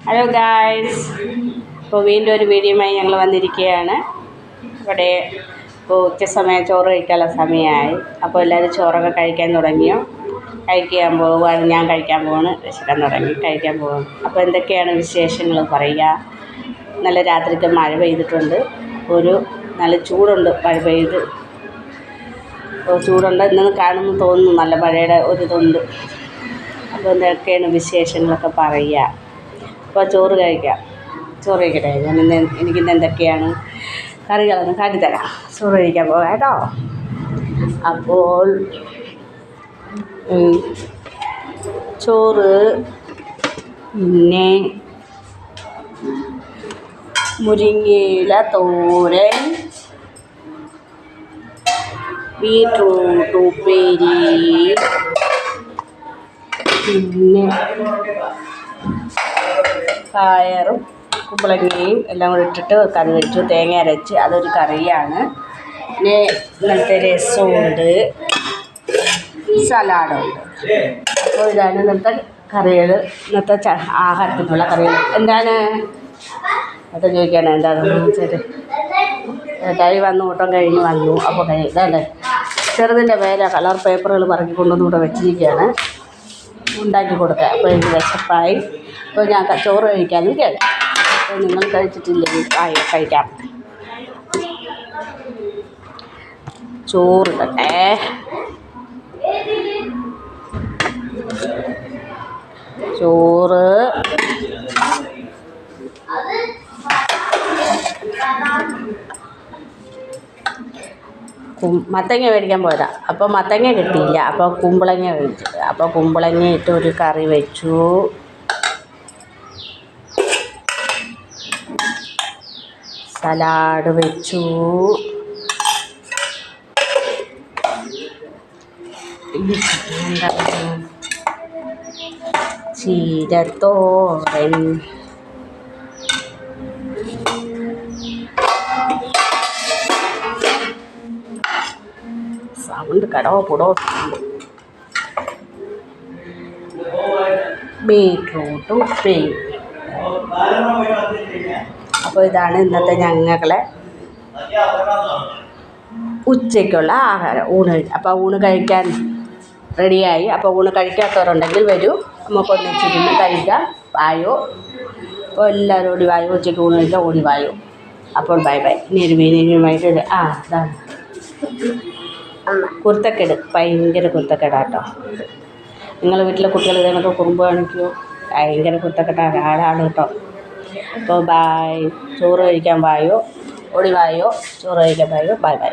Hello guys, ഇപ്പോൾ വീണ്ടും ഒരു വീഡിയോയുമായി ഞങ്ങൾ വന്നിരിക്കുകയാണ്. ഇവിടെ ഇപ്പോൾ ഉച്ച സമയം ചോറ് കഴിക്കാനുള്ള സമയമായി. അപ്പോൾ എല്ലാവരും ചോറൊക്കെ കഴിക്കാൻ തുടങ്ങിയോ? കഴിക്കാൻ പോവുകയാണ്. ഞാൻ കഴിക്കാൻ പോവാണ്. വിശക്കാൻ തുടങ്ങി, കഴിക്കാൻ പോവാണ്. അപ്പോൾ എന്തൊക്കെയാണ് വിശേഷങ്ങൾ പറയുക. നല്ല രാത്രിക്ക് മഴ പെയ്തിട്ടുണ്ട്. ഒരു നല്ല ചൂടുണ്ട്. മഴ പെയ്ത് ചൂടുണ്ട്. ഇന്ന് കാണുമ്പോൾ തോന്നുന്നു നല്ല മഴയുടെ ഒരിതുണ്ട്. അപ്പോൾ എന്തൊക്കെയാണ് വിശേഷങ്ങളൊക്കെ പറയുക. അപ്പോൾ ചോറ് കഴിക്കാം. ചോറ് കഴിക്കട്ടെ. എനിക്കിന്ന് എന്തൊക്കെയാണ് കറികളൊന്നും കാട്ടിത്തരാം. ചോറ് കഴിക്കാൻ പോകാം കേട്ടോ. അപ്പോൾ ചോറ്, പിന്നെ മുരിങ്ങയില തോരൻ, ബീറ്റ്റൂട്ട് ഉപ്പേരി, പിന്നെ പയറും കുമ്പളങ്ങയും എല്ലാം കൂടി ഇട്ടിട്ട് കറി വെച്ചു. തേങ്ങ അരച്ച് അതൊരു കറിയാണ്. പിന്നെ ഇന്നത്തെ രസമുണ്ട്, സലാഡുണ്ട്. അപ്പോൾ ഇതാണ് ഇന്നത്തെ കറികൾ, ഇന്നത്തെ ആഹാരത്തിനുള്ള കറികൾ. എന്താണ് അത് ചോദിക്കുകയാണ്. എന്താണെന്ന് ശരി, കറി വന്നു, ഊട്ടം കഴിഞ്ഞ് വന്നു. അപ്പോൾ ഇതല്ലേ ചെറുതിൻ്റെ പേര കളർ പേപ്പറുകൾ പറക്കി കൊണ്ടുവന്ന് ഇവിടെ വെച്ചിരിക്കുകയാണ്, ഉണ്ടാക്കി കൊടുക്കുക. അപ്പോൾ എനിക്ക് വിശപ്പായി. അപ്പോൾ ഞാൻ ചോറ് കഴിക്കാമെന്ന് കേൾക്കാം. അപ്പോൾ നിങ്ങൾ കഴിച്ചിട്ടില്ലെങ്കിൽ കഴിക്കാം. ചോറിടട്ടെ. ചോറ്, മത്തങ്ങ മേടിക്കാൻ പോയതാ. അപ്പോൾ മത്തങ്ങ കിട്ടിയില്ല. അപ്പോൾ കുമ്പളങ്ങ കഴിച്ചു. അപ്പോൾ കുമ്പളങ്ങ ഇട്ട് ഒരു കറി വെച്ചു. സലാഡ് വെച്ചു. ചീരത്തോരൻ, സൗണ്ട് കടവോ പൊടോ, ബീറ്റ്റൂട്ട് ഉപ്പേരി. അപ്പോൾ ഇതാണ് ഇന്നത്തെ ഞങ്ങളെ ഉച്ചയ്ക്കുള്ള ആഹാരം, ഊണ്. അപ്പോൾ ഊണ് കഴിക്കാൻ റെഡിയായി. അപ്പോൾ ഊണ് കഴിക്കാത്തവരുണ്ടെങ്കിൽ വരൂ, നമുക്ക് ഒന്നിച്ചിരുന്ന് കഴിക്കാം. വായോ. അപ്പോൾ എല്ലാവരും ഓടി വായോ. ഉച്ചയ്ക്ക് ഊണ് കഴിക്കാം, ഓടി വായോ. അപ്പോൾ ബൈ ബൈ. ഇനി ഒരു മീനുമായിട്ട് ഇതാണ് കുരുത്തക്കേട്, ഭയങ്കര കുരുത്തക്കേടാട്ടോ. നിങ്ങളുടെ വീട്ടിലെ കുട്ടികൾ ഇതേക്കൊക്കെ കുറുമ്പ് കാണിക്കുമോ? ഭയങ്കര കുരുത്തക്കേടാണ് ആളാണ് കേട്ടോ. അപ്പോൾ ബായ്. ചോറ് കഴിക്കാൻ വായോ, ഓടി വായോ. ചോറ് കഴിക്കാൻ വായോ. Bye bye.